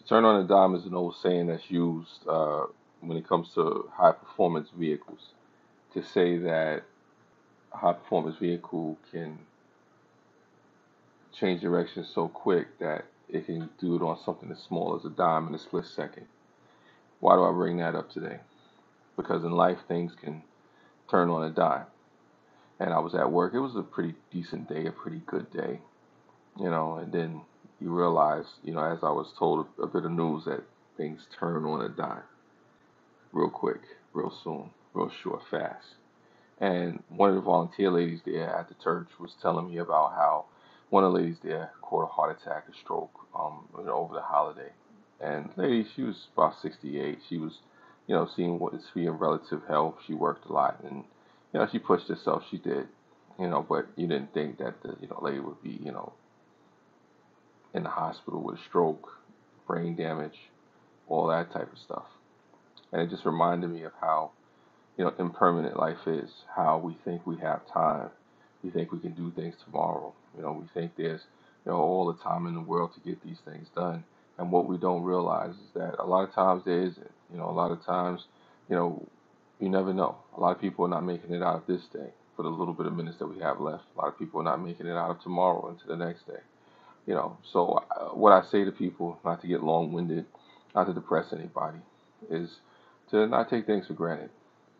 Turn on a dime is an old saying that's used when it comes to high performance vehicles to say that a high performance vehicle can change direction so quick that it can do it on something as small as a dime in a split second. Why do I bring that up today? Because in life, things can turn on a dime. And I was at work. It was a pretty decent day, a pretty good day, and then you realize, as I was told a bit of news that things turn on a dime real quick, real soon, real short, fast. And one of the volunteer ladies there at the church was telling me about how one of the ladies there caught a heart attack, a stroke, over the holiday. And the lady, she was about 68. She was, seeing what is being relative health. She worked a lot, and she pushed herself. She did, but you didn't think that the lady would be, in the hospital with a stroke, brain damage, all that type of stuff. And it just reminded me of how impermanent life is, how we think we have time. We think we can do things tomorrow. We think there's, all the time in the world to get these things done. And what we don't realize is that a lot of times there isn't. A lot of times, you know, you never know. A lot of people are not making it out of this day for the little bit of minutes that we have left. A lot of people are not making it out of tomorrow into the next day. So what I say to people, not to get long-winded, not to depress anybody, is to not take things for granted,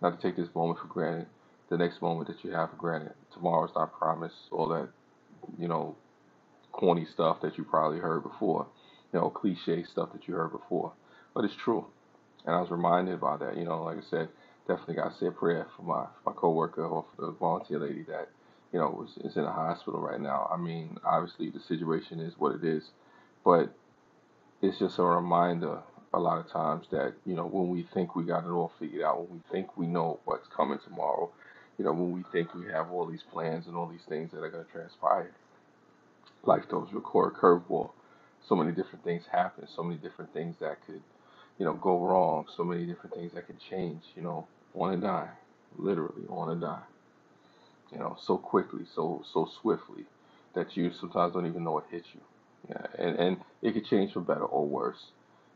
not to take this moment for granted, the next moment that you have for granted. Tomorrow's not promised, all that, you know, corny stuff that you probably heard before, cliche stuff that you heard before, but it's true. And I was reminded about that. Like I said, definitely got to say a prayer for my coworker or for the volunteer lady that is in a hospital right now. I mean, obviously the situation is what it is, but it's just a reminder a lot of times that when we think we got it all figured out, when we think we know what's coming tomorrow, when we think we have all these plans and all these things that are going to transpire, life throws you a curveball. So many different things happen, so many different things that could go wrong, so many different things that could change, on a dime, literally on a dime, so quickly, so swiftly that you sometimes don't even know it hit you. Yeah, and it could change for better or worse.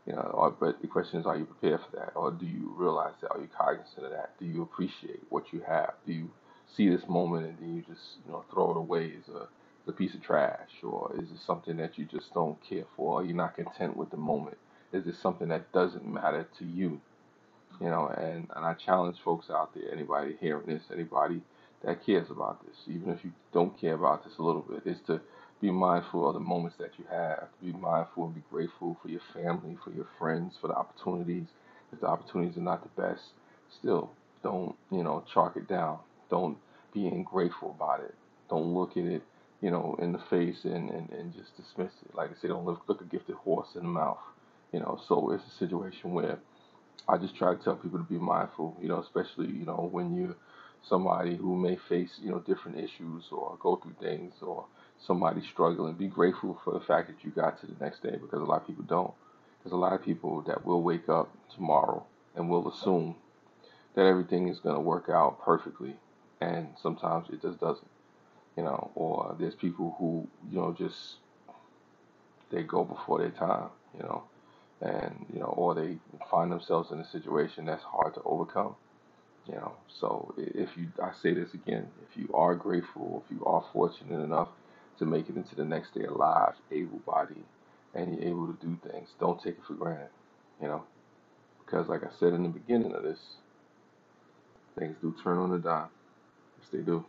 But the question is, are you prepared for that, or do you realize that? Are you cognizant of that? Do you appreciate what you have? Do you see this moment and then you just throw it away as a piece of trash, or is it something that you just don't care for? Are you not content with the moment? Is it something that doesn't matter to you? And I challenge folks out there, anybody hearing this, anybody that cares about this, even if you don't care about this a little bit, is to be mindful of the moments that you have. Be mindful and be grateful for your family, for your friends, for the opportunities. If the opportunities are not the best, still don't, chalk it down. Don't be ungrateful about it. Don't look at it, in the face and just dismiss it. Like I said, don't look a gifted horse in the mouth. So it's a situation where I just try to tell people to be mindful, especially, when you're somebody who may face, different issues or go through things or somebody struggling. Be grateful for the fact that you got to the next day because a lot of people don't. There's a lot of people that will wake up tomorrow and will assume that everything is going to work out perfectly. And sometimes it just doesn't, or there's people who, just they go before their time, and, or they find themselves in a situation that's hard to overcome. So if you, I say this again, if you are grateful, if you are fortunate enough to make it into the next day alive, able-bodied, and you're able to do things, don't take it for granted, you know, because like I said in the beginning of this, things do turn on a dime. Yes, they do.